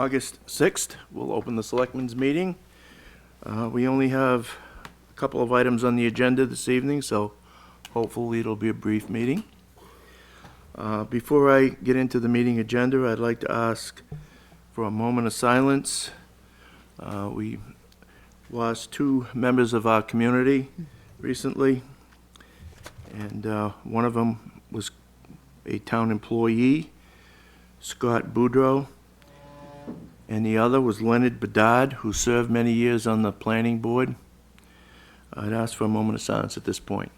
August 6th, we'll open the Selectmen's Meeting. We only have a couple of items on the agenda this evening, so hopefully it'll be a brief meeting. Before I get into the meeting agenda, I'd like to ask for a moment of silence. We lost two members of our community recently, and one of them was a town employee, Scott Boudreau, and the other was Leonard Bedard, who served many years on the planning board. I'd ask for a moment of silence at this point.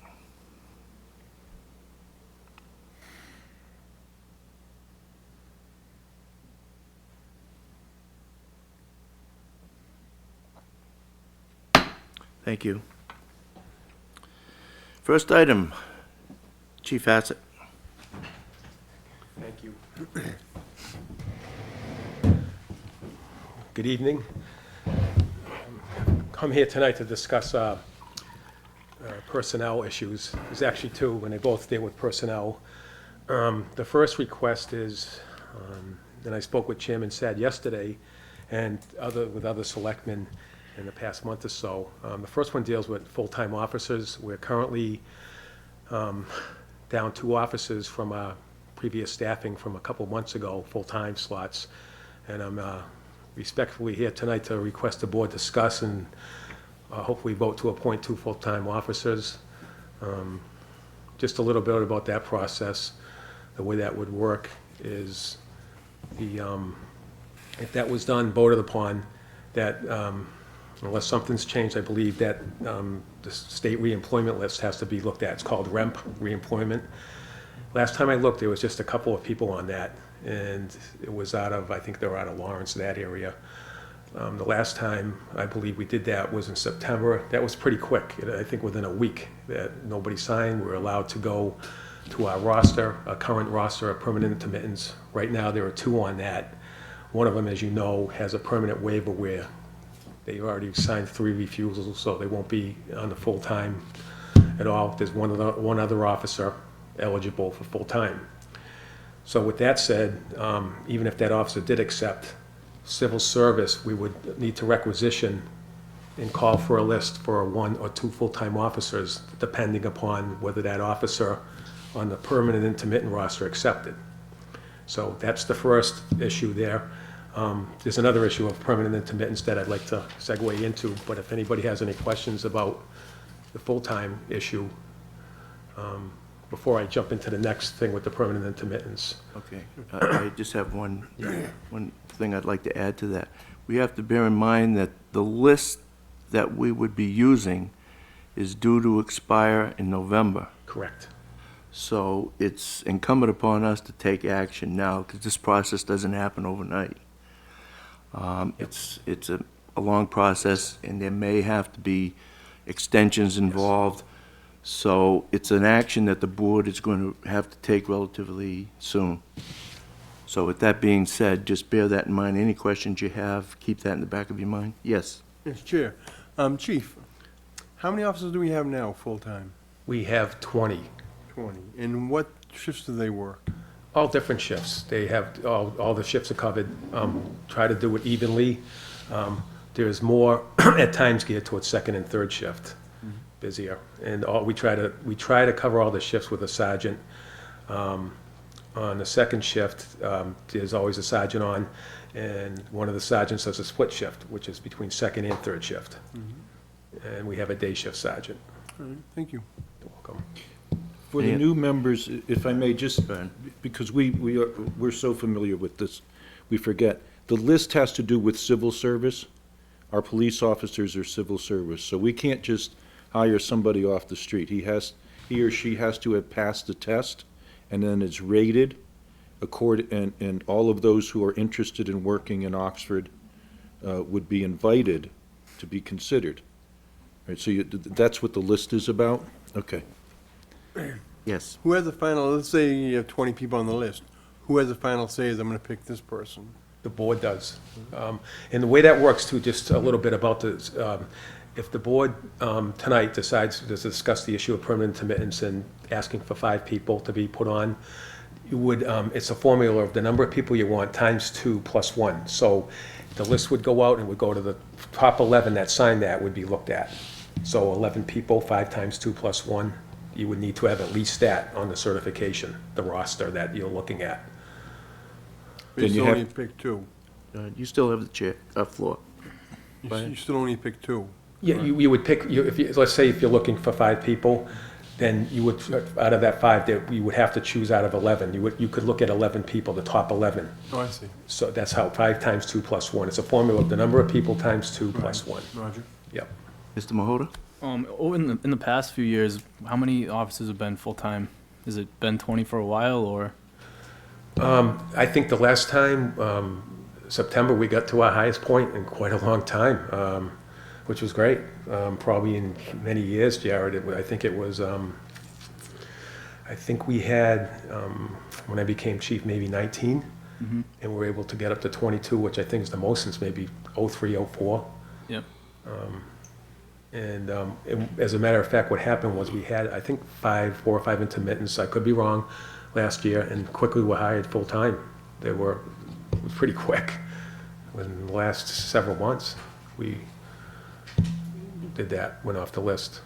Thank you. First item, Chief Hassett. Thank you. Good evening. Come here tonight to discuss personnel issues. There's actually two, and they both deal with personnel. The first request is, and I spoke with Chairman Sad yesterday, and with other selectmen in the past month or so. The first one deals with full-time officers. We're currently down 2 officers from our previous staffing from a couple months ago, full-time slots, and I'm respectfully here tonight to request the board discuss and hopefully vote to appoint 2 full-time officers. Just a little bit about that process. The way that would work is if that was done, voted upon, that unless something's changed, I believe that the state reemployment list has to be looked at. It's called REMP, reemployment. Last time I looked, there was just a couple of people on that, and it was out of, I think they were out of Lawrence, that area. The last time I believe we did that was in September. That was pretty quick. I think within a week that nobody signed, we were allowed to go to our roster, a current roster of permanent intermittents. Right now there are 2 on that. One of them, as you know, has a permanent waiver where they already signed 3 refusals, so they won't be on the full-time at all. There's one other officer eligible for full-time. So with that said, even if that officer did accept civil service, we would need to requisition and call for a list for 1 or 2 full-time officers, depending upon whether that officer on the permanent intermittent roster accepted. So that's the first issue there. There's another issue of permanent intermittents that I'd like to segue into, but if anybody has any questions about the full-time issue, before I jump into the next thing with the permanent intermittents. Okay, I just have one thing I'd like to add to that. We have to bear in mind that the list that we would be using is due to expire in November. Correct. So it's incumbent upon us to take action now, because this process doesn't happen overnight. It's a long process, and there may have to be extensions involved. Yes. So it's an action that the board is going to have to take relatively soon. So with that being said, just bear that in mind. Any questions you have, keep that in the back of your mind. Yes? Yes, Chair. Chief, how many officers do we have now, full-time? We have 20. 20. And what shifts do they work? All different shifts. They have, all the shifts are covered. Try to do it evenly. There's more at times geared towards second and third shift. Busier, and we try to cover all the shifts with a sergeant. On the second shift, there's always a sergeant on, and one of the sergeants does a split shift, which is between second and third shift. And we have a day shift sergeant. All right, thank you. You're welcome. For the new members, if I may, just because we're so familiar with this, we forget. The list has to do with civil service. Our police officers are civil service, so we can't just hire somebody off the street. He or she has to have passed the test, and then it's rated and all of those who are interested in working in Oxford would be invited to be considered. Right, so that's what the list is about? Okay. Yes. Who has the final, let's say you have 20 people on the list. Who has the final say is I'm going to pick this person? The board does. And the way that works too, just a little bit about this, if the board tonight decides to discuss the issue of permanent intermittents and asking for 5 people to be put on, You would, it's a formula of the number of people you want times 2 plus 1. So the list would go out and would go to the top 11 that signed that would be looked at. So 11 people, 5 times 2 plus 1, you would need to have at least that on the certification, the roster that you're looking at. But Then you you only have- pick two. You still have the chair, floor. You still only pick two. Yeah, you would pick, if you, let's say if you're looking for 5 people, then you would, out of that 5, you would have to choose out of 11. You could look at 11 people, the top 11. Oh, I see. So that's how 5 times 2 plus 1. It's a formula of the number of people times 2 plus 1. Roger. Yep. Mr. Mahota? In the past few years, how many officers have been full-time? Has it been 20 for a while, or? I think the last time, September, we got to our highest point in quite a long time, which was great. Probably in many years, Jared, I think it was, I think we had, when I became chief, maybe 19. And we were able to get up to 22, which I think is the most since maybe '03, '04. Yep. And as a matter of fact, what happened was we had, I think, 4 or 5 intermittents, I could be wrong, last year, and quickly were hired full-time. It was pretty quick. In the last several months, we did that, went off the list.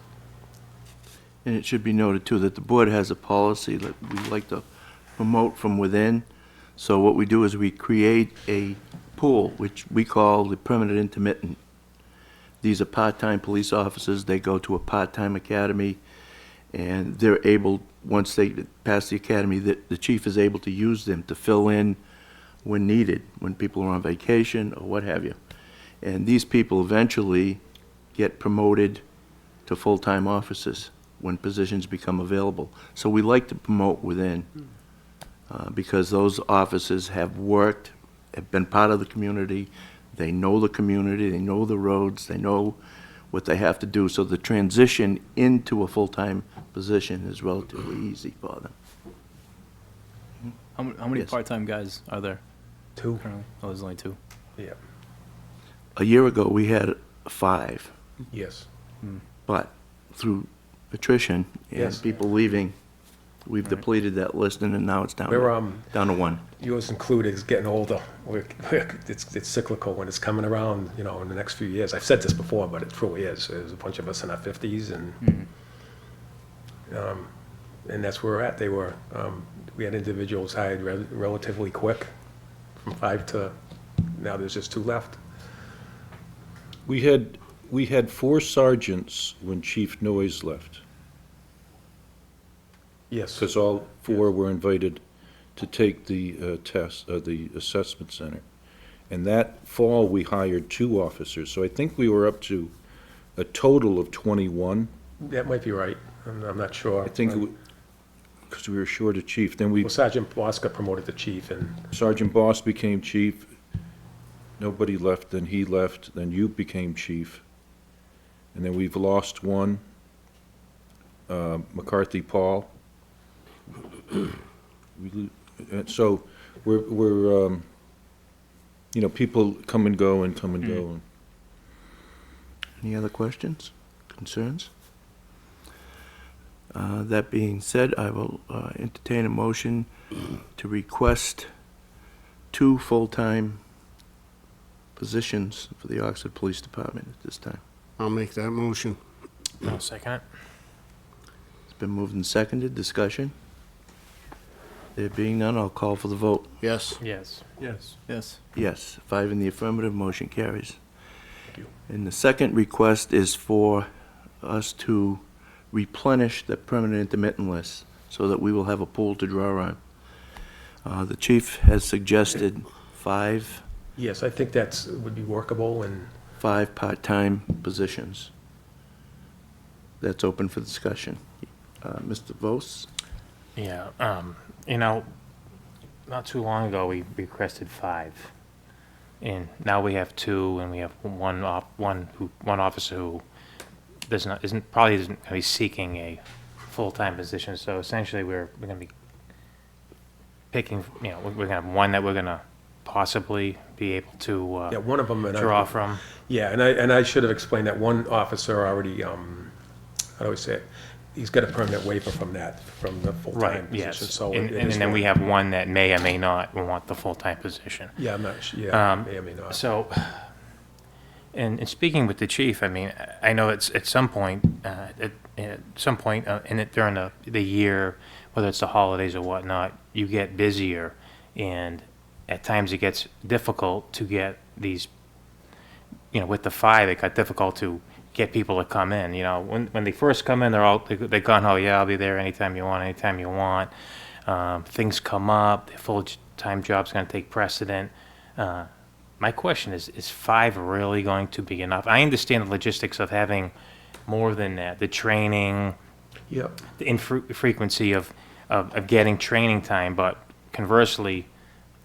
And it should be noted, too, that the board has a policy that we like to promote from within. So what we do is we create a pool, which we call the permanent intermittent. These are part-time police officers. They go to a part-time academy, and they're able, once they pass the academy, the chief is able to use them to fill in when needed, when people are on vacation or what have you. And these people eventually get promoted to full-time officers when positions become available. So we like to promote within, because those officers have worked, have been part of the community, they know the community, they know the roads, they know what they have to do. So the transition into a full-time position is relatively easy for them. How many Yes. part-time guys are there 2? currently? Oh, there's only 2. Yeah. A year ago, we had 5, Yes. but through attrition and Yes. people leaving, we've depleted that list, and then now it's down We're, to 1. yours included, is getting older. It's cyclical when it's coming around, in the next few years. I've said this before, but it truly is. There's a bunch of us in our 50s, and that's where we're at. We had individuals hired relatively quick, from 5 to, now there's just 2 left. We had 4 sergeants when Chief Noyes left, Yes. because all 4 were invited to take the test, the assessment center. And that fall, we hired 2 officers, so I think we were up to a total of 21. That might be right. I'm not sure. I think, because we were short a chief. Then Well, Sergeant Boss got promoted to chief, and Sergeant Boss became chief. Nobody left, then he left, then you became chief. And then we've lost one, McCarthy Paul. So we're people come and go and come and go. Any other questions, concerns? That being said, I will entertain a motion to request 2 full-time positions for the Oxford Police Department at this time. I'll make that motion. I'll second it. It's been moved and seconded. Discussion? There being none, I'll call for the vote. Yes. Yes. Yes. Yes. Yes, 5 in the affirmative, motion carries. Thank you. And the second request is for us to replenish the permanent intermittent list so that we will have a pool to draw on. The chief has suggested 5 yes, I think would be workable, and 5 part-time positions. That's open for discussion. Mr. Vos? Yeah, not too long ago, we requested 5. And now we have 2, and we have one officer who probably isn't going to be seeking a full-time position. So essentially, we're going to be picking, we're going to have one that we're going to possibly be able to yeah, one of them. draw from. Yeah, and I should have explained that one officer already, how do I say it? he's got a permanent waiver from that, from the full-time Right, position, yes. so. And it and is then we work. have one that may or may not want the full-time position. Yeah, I'm not, yeah, may or may not. So, and speaking with the chief, I mean, I know it's at some point, during the year, whether it's the holidays or whatnot, you get busier, and at times it gets difficult to get these, with the 5, it got difficult to get people to come in. When they first come in, they're gone, oh yeah, I'll be there anytime you want. Things come up, the full-time job's gonna take precedent. My question is 5 really going to be enough? I understand the logistics of having more than that, the training, Yep. the infrequency of getting training time, but conversely,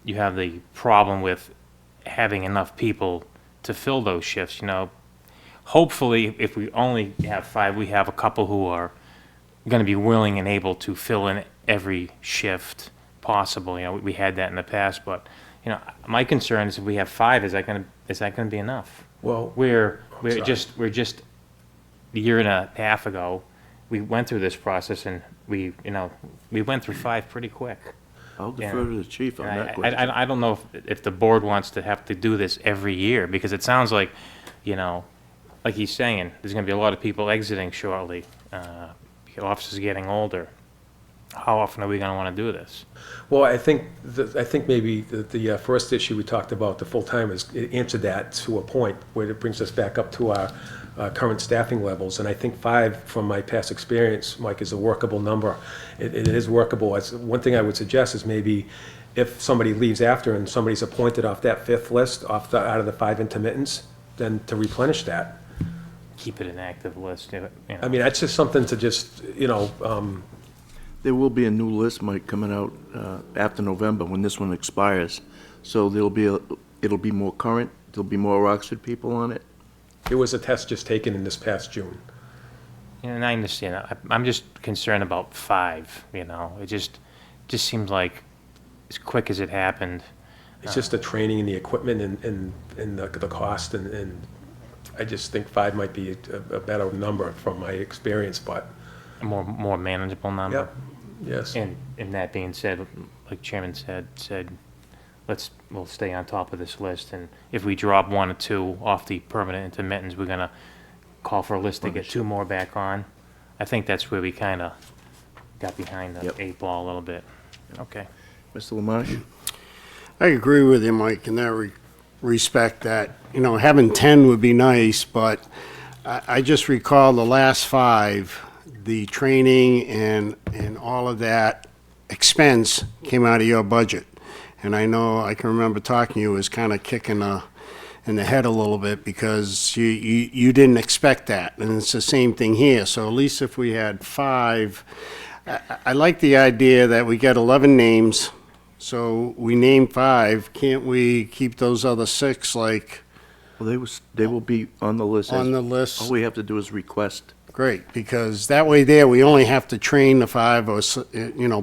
you have the problem with having enough people to fill those shifts. Hopefully, if we only have 5, we have a couple who are going to be willing and able to fill in every shift possible. We had that in the past, but my concern is if we have 5, is that going to be enough? Well, We're sorry. just a year and a half ago, we went through this process, and we went through 5 pretty quick. I'll defer to the chief on And that question. I don't know if the board wants to have to do this every year, because it sounds like, like he's saying, there's gonna be a lot of people exiting shortly. Officers getting older. How often are we gonna wanna do this? well, I think maybe the first issue we talked about, the full-timers, it answered that to a point where it brings us back up to our current staffing levels. And I think 5, from my past experience, Mike, is a workable number. It is workable. One thing I would suggest is maybe if somebody leaves after and somebody's appointed off that 5th list, out of the 5 intermittents, then to replenish that. Keep it an active list, I mean, that's just something to just, There will be a new list, Mike, coming out after November, when this one expires. So it'll be more current, there'll be more Oxford people on it. there was a test just taken in this past June. And I understand, I'm just concerned about 5, it just seems like as quick as it happened. It's just the training and the equipment and the cost, and I just think 5 might be a better number from my experience, but, A more manageable number. yep, yes. And that being said, like Chairman said, we'll stay on top of this list, and if we drop 1 or 2 off the permanent intermittents, we're gonna call for a list to get 2 more back on. I think that's where we kinda got behind the Yep. 8 ball a little bit. Okay. Mr. Lamarche? I agree with you, Mike, in that respect that, having 10 would be nice, but I just recall the last 5, the training and all of that expense came out of your budget. And I know, I can remember talking to you, it was kind of kicking in the head a little bit because you didn't expect that. And it's the same thing here. So at least if we had 5, I like the idea that we get 11 names. So we name 5, can't we keep those other 6 like Well, they will be on the list. on the All list? we have to do is request. Great, because that way there, we only have to train the 5 or,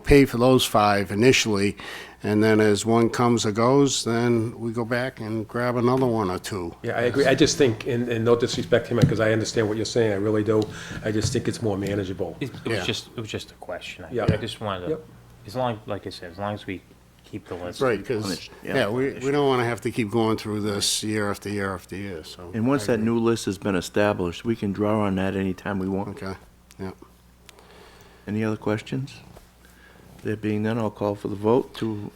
pay for those 5 initially. And then as one comes or goes, then we go back and grab another 1 or 2. Yeah, I agree. I just think, and no disrespect to him, because I understand what you're saying, I really do. I just think it's more manageable. It Yeah. was just a question. Yeah. I just wanted to, Yep. like I said, as long as we keep the list. Right, because, Punished, yeah, yeah, we punished. don't want to have to keep going through this year after year after year, so. And once that new list has been established, we can draw on that anytime we want. Okay, yeah. Any other questions? There being none, I'll call for the vote to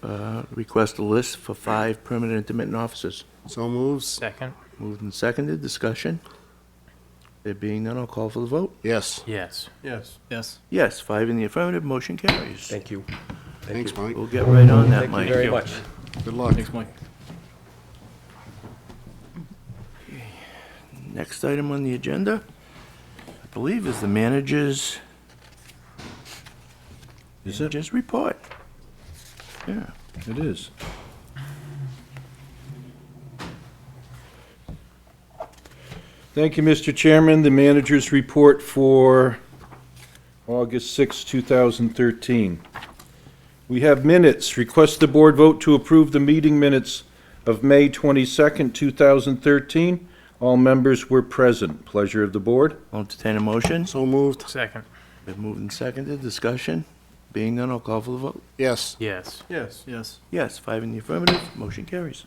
request a list for 5 permanent intermittent officers. So moves? Second? Moved and seconded, discussion? There being none, I'll call for the vote. Yes. Yes. Yes. Yes. Yes, 5 in the affirmative, motion carries. Thank you. Thank Thanks, you. Mike. We'll get right on that, Thank you Mike. very much. Good luck. Thanks, Mike. Next item on the agenda, I believe, is the manager's report. Yeah. It is. Thank you, Mr. Chairman. The manager's report for August 6, 2013. We have minutes. Request the board vote to approve the meeting minutes of May 22nd, 2013. All members were present. Pleasure of the board. I'll entertain a motion. So moved? Second. Been moved and seconded, discussion? Being none, I'll call for the vote. Yes. Yes. Yes. Yes. Yes, 5 in the affirmative, motion carries.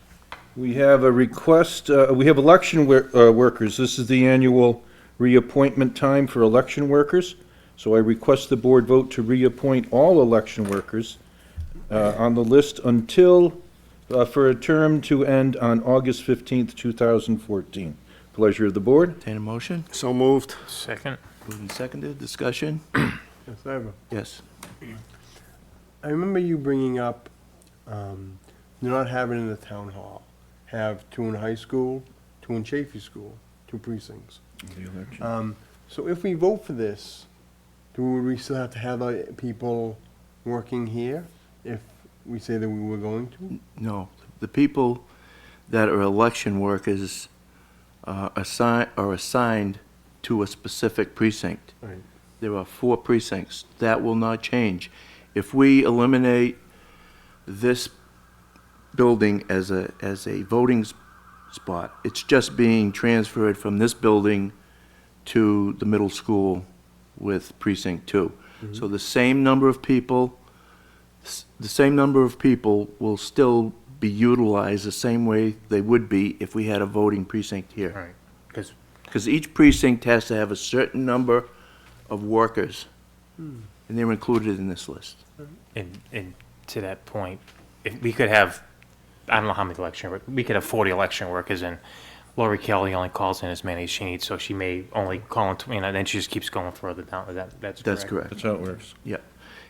We have a request, we have election workers. This is the annual reappointment time for election workers. So I request the board vote to reappoint all election workers on the list until, for a term to end on August 15th, 2014. Pleasure of the board. Entertain a motion? So moved. Second. Moved and seconded, discussion? Yes, I have Yes. I remember you bringing up, not having it in the town hall. Have 2 in high school, 2 in Chafee School, 2 precincts. So if we vote for this, would we still have to have people working here if we say that we were going to? No, the people that are election workers are assigned to a specific precinct. Right. There are 4 precincts. That will not change. If we eliminate this building as a voting spot, it's just being transferred from this building to the middle school with precinct 2. So the same number of people will still be utilized the same way they would be if we had a voting precinct here. Right. Because, Because each precinct has to have a certain number of workers, and they're included in this list. and to that point, if we could have, I don't know how many we could have 40 election workers, and Lori Kelly only calls in as many as she needs, so she may only call in, and then she just keeps going further down. That's That's correct. correct. That's how it works. Yeah.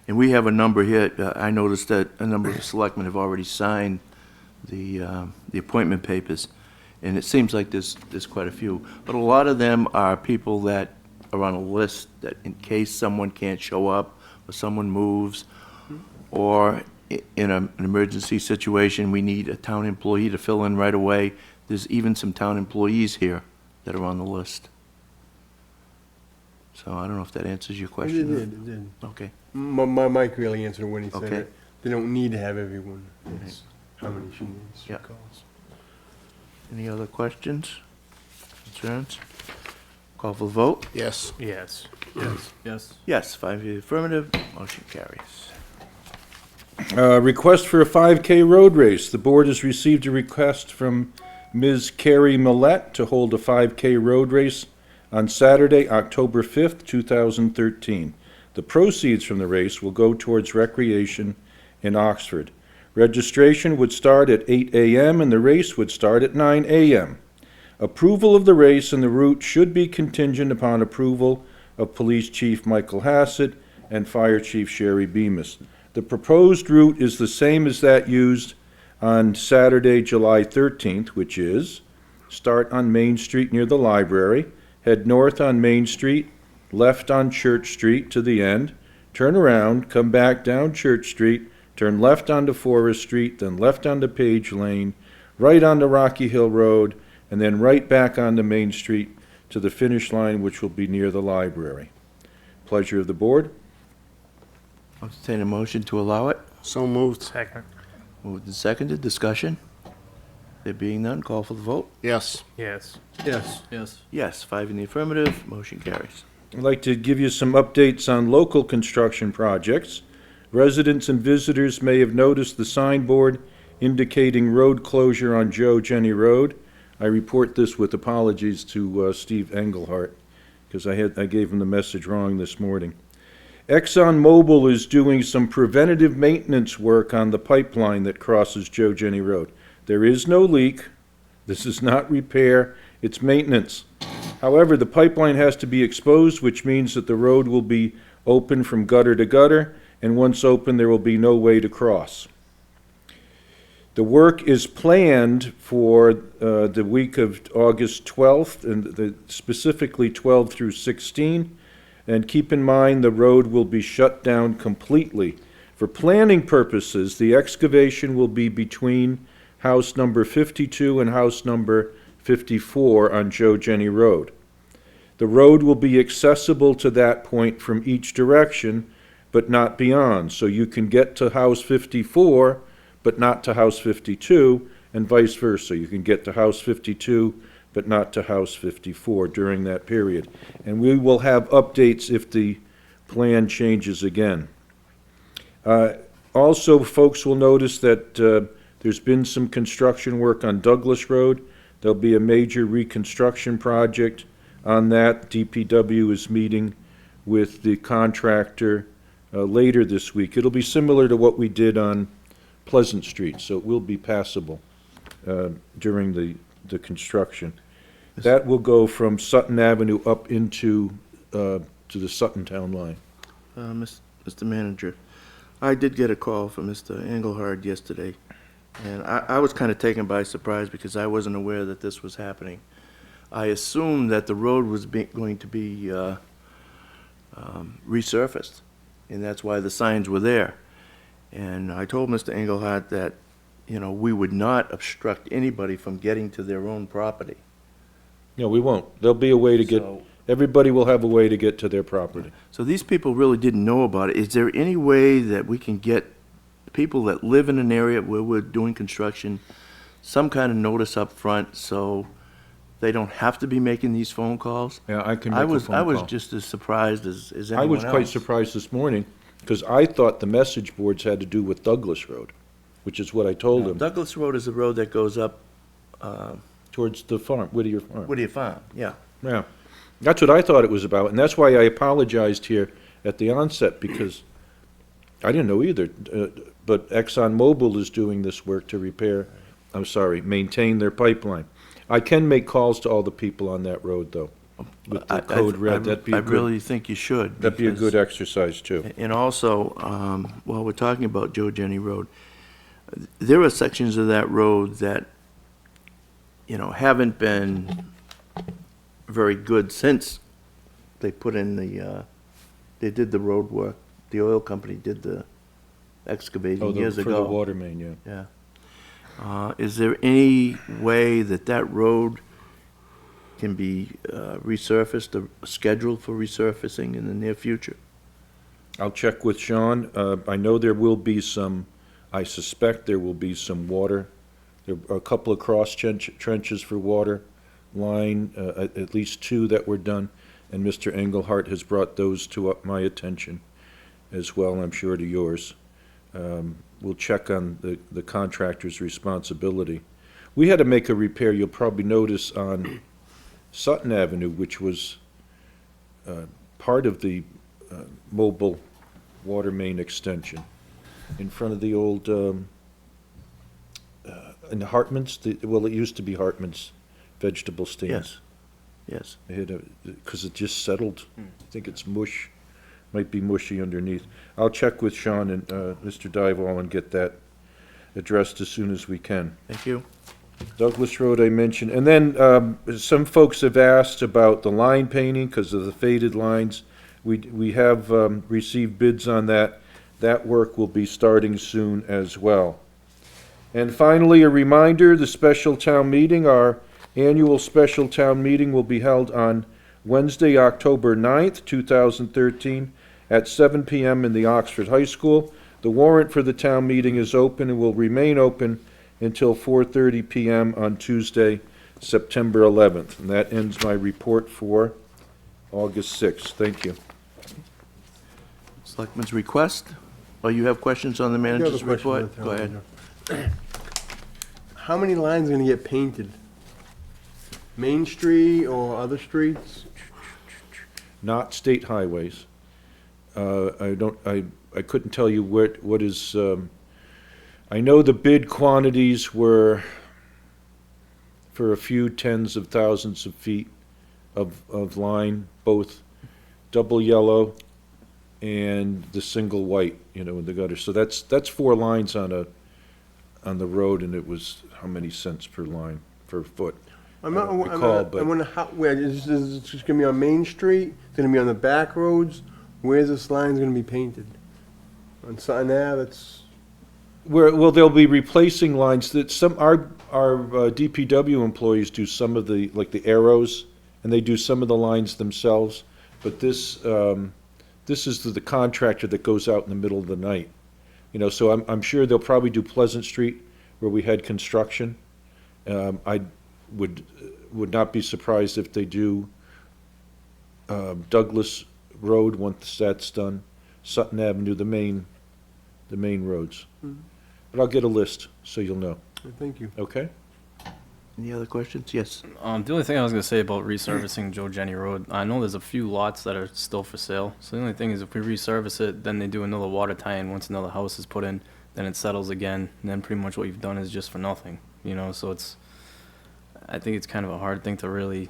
And we have a number here, I noticed that a number of selectmen have already signed the appointment papers, and it seems like there's quite a few. But a lot of them are people that are on a list that in case someone can't show up, or someone moves, or in an emergency situation, we need a town employee to fill in right away. There's even some town employees here that are on the list. So I don't know if that answers your It question. did, it did. Okay. Mike really answered it when he said Okay. that they don't need to have everyone. It's how many she needs, she Yeah. calls. Any other questions, concerns? Call for the vote? Yes. Yes. Yes. Yes. Yes, 5 in the affirmative, motion carries. Request for a 5K road race. The board has received a request from Ms. Carrie Millette to hold a 5K road race on Saturday, October 5th, 2013. The proceeds from the race will go towards recreation in Oxford. Registration would start at 8 a.m. and the race would start at 9 a.m. Approval of the race and the route should be contingent upon approval of Police Chief Michael Hassett and Fire Chief Sherry Bemis. The proposed route is the same as that used on Saturday, July 13th, which is start on Main Street near the library, head north on Main Street, left on Church Street to the end, turn around, come back down Church Street, turn left onto Forest Street, then left onto Page Lane, right onto Rocky Hill Road, and then right back onto Main Street to the finish line, which will be near the library. Pleasure of the board. I'll entertain a motion to allow it. So moved. Second. Moved and seconded, discussion? There being none, call for the vote. Yes. Yes. Yes. Yes. Yes, 5 in the affirmative, motion carries. I'd like to give you some updates on local construction projects. Residents and visitors may have noticed the signboard indicating road closure on Joe Jenny Road. I report this with apologies to Steve Engelhardt, because I gave him the message wrong this morning. ExxonMobil is doing some preventative maintenance work on the pipeline that crosses Joe Jenny Road. There is no leak. This is not repair, it's maintenance. However, the pipeline has to be exposed, which means that the road will be open from gutter to gutter, and once open, there will be no way to cross. The work is planned for the week of August 12th, and specifically 12 through 16. And keep in mind, the road will be shut down completely. For planning purposes, the excavation will be between house number 52 and house number 54 on Joe Jenny Road. The road will be accessible to that point from each direction, but not beyond. So you can get to house 54, but not to house 52, and vice versa. You can get to house 52, but not to house 54 during that period. And we will have updates if the plan changes again. Also, folks will notice that there's been some construction work on Douglas Road. There'll be a major reconstruction project on that. DPW is meeting with the contractor later this week. It'll be similar to what we did on Pleasant Street, so it will be passable during the construction. That will go from Sutton Avenue up into to the Sutton Town line. Mr. Manager, I did get a call from Mr. Engelhard yesterday, and I was kind of taken by surprise because I wasn't aware that this was happening. I assumed that the road was going to be resurfaced, and that's why the signs were there. And I told Mr. Engelhardt that, you know, we would not obstruct anybody from getting to their own property. No, we won't. There'll be a way to get, So- everybody will have a way to get to their property. So these people really didn't know about it. Is there any way that we can get people that live in an area where we're doing construction, some kind of notice up front so they don't have to be making these phone calls? Yeah, I can make a phone I was call. just as surprised as anyone I else. was quite surprised this morning, because I thought the message boards had to do with Douglas Road, which is what I told them, Douglas Road is the road that goes up towards the farm, Whittier Farm. Whittier Farm, yeah. Yeah, that's what I thought it was about, and that's why I apologized here at the onset, because I didn't know either. But ExxonMobil is doing this work to maintain their pipeline. I can make calls to all the people on that road, though, with the code red. That'd be I a good, really think you should. that'd be a because- good exercise, too. And also, while we're talking about Joe Jenny Road, there are sections of that road that, you know, haven't been very good since they put in they did the road work. The oil company did the Oh, excavating years for the ago. water main, yeah. Yeah. Is there any way that road can be resurfaced, or scheduled for resurfacing in the near future? I'll check with Sean. I know there will be some, I suspect there will be some water. There are a couple of cross trenches for water line, at least two that were done, and Mr. Engelhardt has brought those to my attention as well, I'm sure to yours. We'll check on the contractor's responsibility. We had to make a repair, you'll probably notice, on Sutton Avenue, which was part of the mobile water main extension in front of the old, in Hartman's, well, it used to be Hartman's vegetable stands. Yes. They had because it just settled. I think it's mush, might be mushy underneath. I'll check with Sean and Mr. Dival and get that addressed as soon as we can. Thank you. Douglas Road I mentioned, and then some folks have asked about the line painting because of the faded lines. We have received bids on that. That work will be starting soon as well. And finally, a reminder, the special town meeting, our annual special town meeting will be held on Wednesday, October 9th, 2013, at 7 p.m. in the Oxford High School. The warrant for the town meeting is open and will remain open until 4:30 p.m. on Tuesday, September 11th. And that ends my report for August 6th. Thank you. Selectmen's request? Oh, you have questions on the I have a manager's question for report? the Go town ahead. manager. How many lines are gonna get painted? Main Street or other streets? Not state highways. I couldn't tell you what is, I know the bid quantities were for a few tens of thousands of feet of line, both double yellow and the single white, in the gutter. So that's 4 lines on the road, and it was how many cents per line, per foot? I'm not, I don't recall, I but- wonder how, where, is it just gonna be on Main Street? Is it gonna be on the back roads? Where's this line's gonna be painted? On Sutton Ave, it's, Well, they'll be replacing lines that our DPW employees do some of the, like the arrows, and they do some of the lines themselves. But this is the contractor that goes out in the middle of the night. So I'm sure they'll probably do Pleasant Street where we had construction. I would not be surprised if they do Douglas Road, once that's done, Sutton Avenue, the main roads. But I'll get a list, so you'll know, Thank you. okay? Any other questions? Yes. The only thing I was gonna say about resurfacing Joe Jenny Road, I know there's a few lots that are still for sale. So the only thing is if we resurface it, then they do another water tie-in, once another house is put in, then it settles again, and then pretty much what you've done is just for nothing, you know, so I think it's kind of a hard thing to really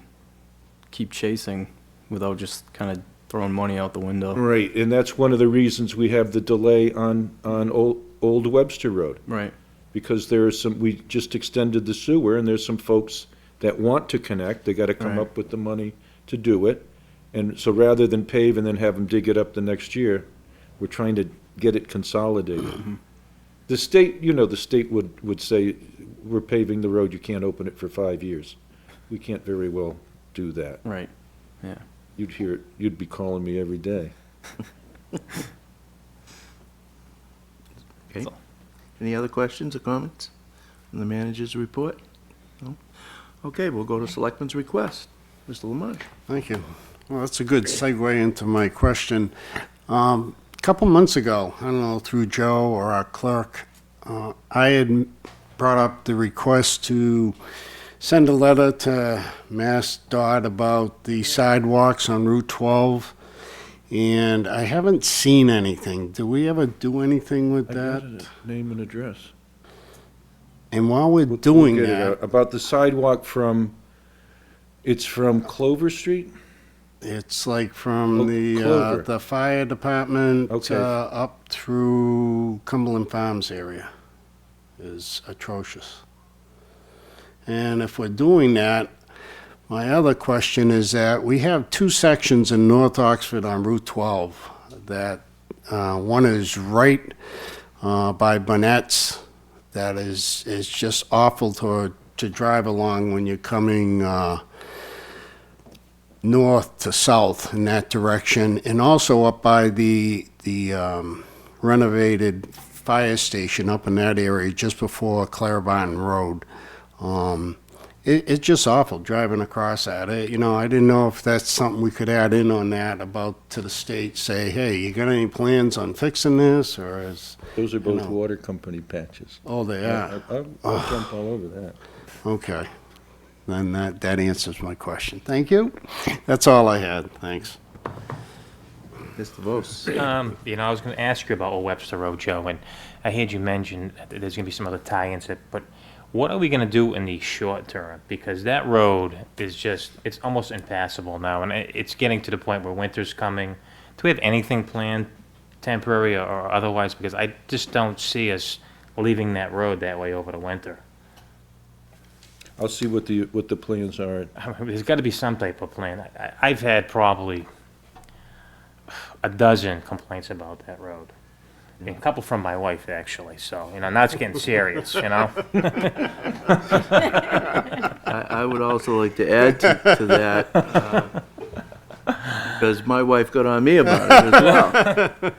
keep chasing without just kind of throwing money out the window. Right, and that's one of the reasons we have the delay on Old Webster Road. Right, Because there are some, we just extended the sewer, and there's some folks that want to connect, they gotta come Right. up with the money to do it. And so rather than pave and then have them dig it up the next year, we're trying to get it consolidated. The state, the state would say, we're paving the road, you can't open it for 5 years. We can't very well do that. right, yeah. You'd be calling me every day. Okay. Any other questions or comments on the manager's report? No? Okay, we'll go to Selectmen's request. Mr. Lamont. Thank you. Well, that's a good segue into my question. A couple months ago, I don't know, through Joe or our clerk, I had brought up the request to send a letter to Mass Dot about the sidewalks on Route 12, and I haven't seen anything. Do we ever do anything with that? Name and address. And while we're We'll doing get it that, out. About the sidewalk it's from Clover Street? it's like from Clover. the fire department Okay. up through Cumberland Farms area is atrocious. And if we're doing that, my other question is that we have two sections in North Oxford on Route 12 that one is right by Burnett's that is just awful to drive along when you're coming north to south in that direction, and also up by the renovated fire station up in that area just before Clarebarton Road. It's just awful driving across that. I didn't know if that's something we could add in on that about to the state, say, hey, you got any plans on fixing this, or is, Those are both know. water company patches. oh, they are? I'll jump all over that. Okay. Then that answers my question. Thank you. That's all I had. Thanks. Mr. Vos. I was gonna ask you about Old Webster Road, Joe, and I heard you mention that there's gonna be some other tie-ins, but what are we gonna do in the short term? Because that road is it's almost impassable now, and it's getting to the point where winter's coming. Do we have anything planned, temporary or otherwise? Because I just don't see us leaving that road that way over the winter. I'll see what the plans are. I mean, there's gotta be some type of plan. I've had probably a dozen complaints about that road. And a couple from my wife, actually, so, now it's getting serious, I would also like to add to that, because my wife got on me about it as well.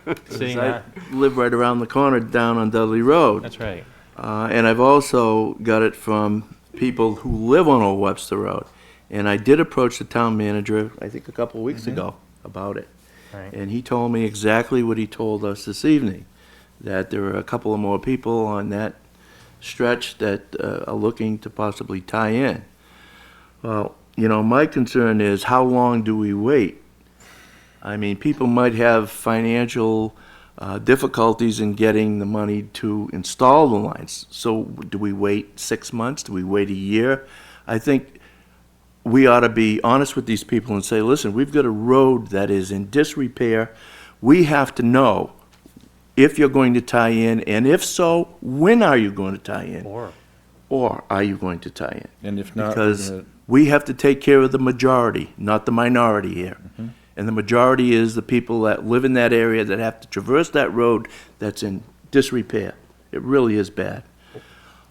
'Cause Seeing I that, live right around the corner down on Dudley Road. that's right. And I've also got it from people who live on Old Webster Road. And I did approach the town manager, I think a couple of weeks ago, about it. Right. And he told me exactly what he told us this evening, that there are a couple of more people on that stretch that are looking to possibly tie in. Well, my concern is, how long do we wait? I mean, people might have financial difficulties in getting the money to install the lines. So do we wait 6 months? Do we wait a year? I think we ought to be honest with these people and say, listen, we've got a road that is in disrepair. We have to know if you're going to tie in, and if so, when are you going to tie in? Or are you going to tie in? And if not, Because we have to take care of the majority, not the minority here. And the majority is the people that live in that area that have to traverse that road that's in disrepair. It really is bad.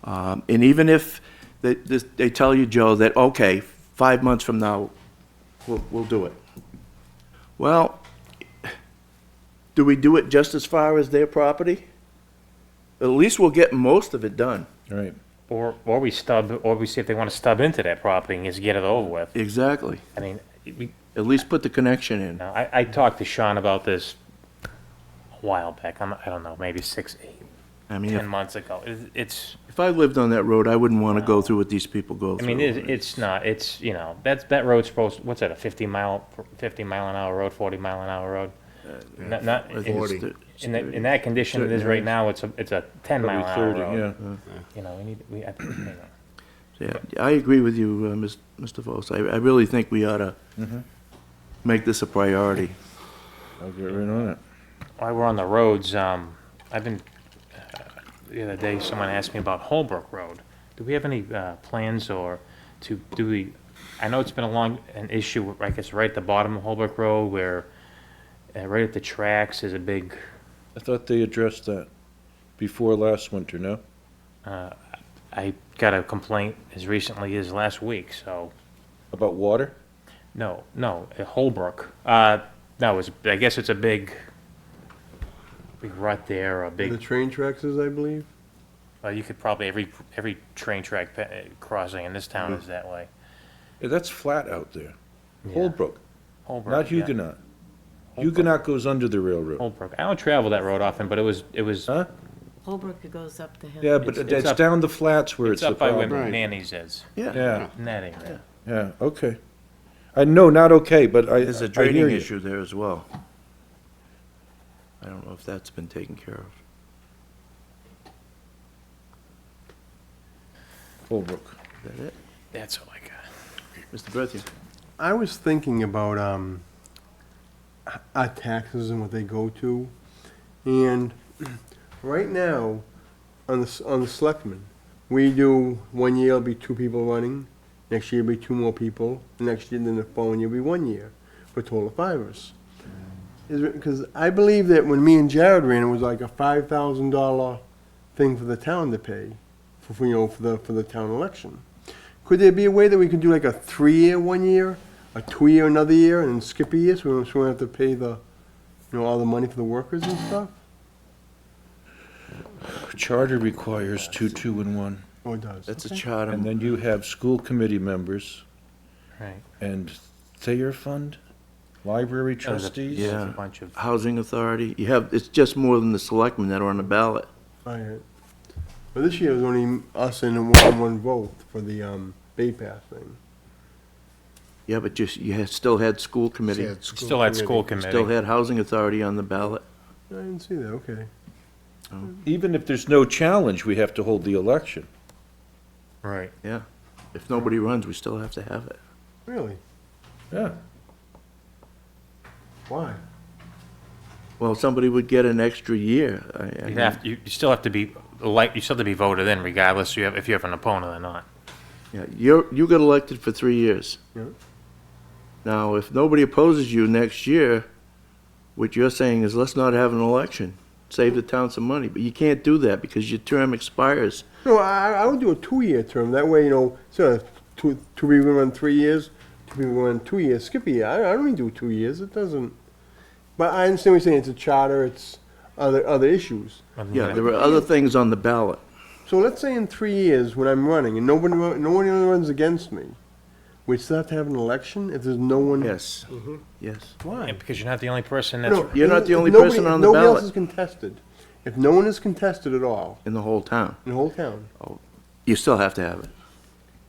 And even if they tell you, Joe, that, okay, 5 months from now, we'll do it. Well, do we do it just as far as their property? At least we'll get most of it done. all right. Or we see if they want to stub into that property and just get it over with. Exactly. I mean, At least put the connection in. Now, I talked to Sean about this a while back, I don't know, maybe 6, 8, I mean, 10 months ago. It's, if I lived on that road, I wouldn't want to go through what these people go I through. mean, it's not, it's, you know, that road's supposed, what's that, a 50 mile an hour road, 40 mile an hour road? Not, I think it's 40. the- in that condition it is right now, it's a 10 mile Probably an 30, hour road. yeah. You know, I think, you know. Yeah, I agree with you, Mr. Vos. I really think we ought to make this a priority. I'll get right on it. While we're on the roads, I've been, the other day, someone asked me about Holbrook Road. Do we have any plans or I know it's been an issue, I guess, right at the bottom of Holbrook Road where, right at the tracks is a big, I thought they addressed that before last winter, no? I got a complaint as recently as last week, so, About water? no, Holbrook. No, I guess it's a big rut there, or a The big, train tracks is, I believe. you could probably, every train track crossing in this town is that way. Yeah, that's flat out there. Yeah. Holbrook, Holbrook, not yeah. Huguenot. Huguenot goes under the railroad. Holbrook. I don't travel that road often, but it was Huh? Holbrook goes up the hill. Yeah, but It's it's up- down the flats where it's it's the up by where problem. Right. Manny's is, Yeah, in that area. yeah, okay. I know, not okay, but I There's a I hear draining you. issue there as well. I don't know if that's been taken care of. Holbrook. Is that it? That's all I got. Mr. Berthium? I was thinking about our taxes and what they go to, and right now on the selectmen, we do 1 year it'll be 2 people running, next year it'll be 2 more people, next year then the following year will be 1 year, for a total of 5 of us. Because I believe that when me and Jared ran, it was like a $5,000 thing for the town to pay for the town election. Could there be a way that we could do like a 3-year 1 year, a 2-year another year, and then skip a year so we don't have to pay all the money for the workers and stuff? Charter requires 2, 2, and 1. Oh, it does. That's a Okay. charter. And then you have school committee members Right. and Thayer Fund, library There's a- trustees. Yeah. there's a bunch of, Housing Authority. You have, it's just more than the selectmen that are on the ballot. All right. But this year it was only us and one vote for the Bay Path thing. Yeah, but still had school committee. Yeah, it's still had school committee. Still had Housing Authority on the ballot. I didn't see that, okay. Even if there's no challenge, we have to hold the election. Right. Yeah. If nobody runs, we still have to have it. Really? Yeah. Why? Well, somebody would get an extra year. You still have to be, you still have to be voted in regardless if you have an opponent or not. Yeah, you got elected for 3 years. Yeah. Now, if nobody opposes you next year, what you're saying is let's not have an election. Save the town some money. But you can't do that because your term expires. No, I would do a 2-year term. That way, so if two people run 3 years, 2 people run 2 years, skip a year. I don't need to do 2 years. It doesn't. But I understand what you're saying. It's a charter. It's other issues. Yeah, there are other things on the ballot. So let's say in 3 years when I'm running and no one runs against me, we still have to have an election if there's no one. Yes. Yes. Why? And because you're not the only person that's, No, You're not the if only nobody- person on if the Nobody ballot. else is contested. If no one is contested at all In the whole town. in the whole town, You still have to have it.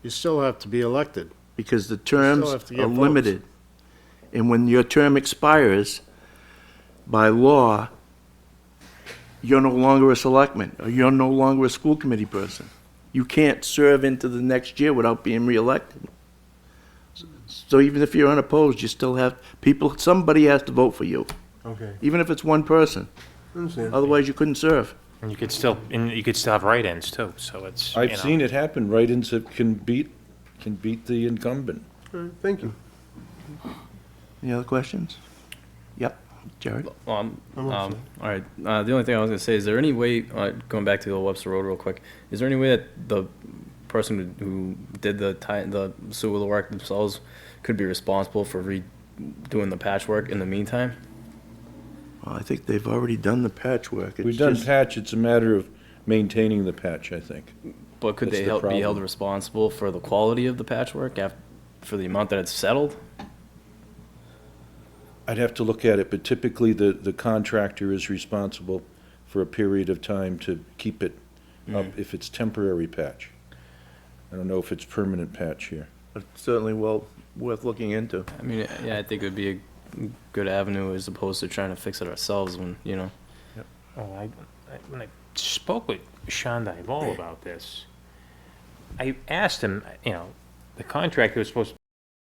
You still have to be elected. Because the terms have to get are votes. limited. And when your term expires, by law, you're no longer a selectman, or you're no longer a school committee person. You can't serve into the next year without being reelected. So even if you're unopposed, you still have, somebody has to vote for you, okay. even if it's one person. I understand. Otherwise, you couldn't serve. and you could still have write-ins too, so it's, I've seen it happen. Write-ins that can beat the incumbent. All right, thank you. Any other questions? Yep, Jared? I'm all set. All right, the only thing I was gonna say, is there any way, going back to the Webster Road real quick, is there any way that the person who did the sewer work themselves could be responsible for redoing the patchwork in the meantime? Well, I think they've already done the patchwork. We've done patch, it's a matter of maintaining the patch, I think. But could That's they the be held problem. responsible for the quality of the patchwork for the amount that it's settled? I'd have to look at it, but typically the contractor is responsible for a period of time to keep it up if it's temporary patch. I don't know if it's permanent patch here. But certainly well worth looking into. I mean, yeah, I think it would be a good avenue as opposed to trying to fix it ourselves when, you know. Oh, when I spoke with Sean Dival about this, I asked him, you know, the contractor was supposed,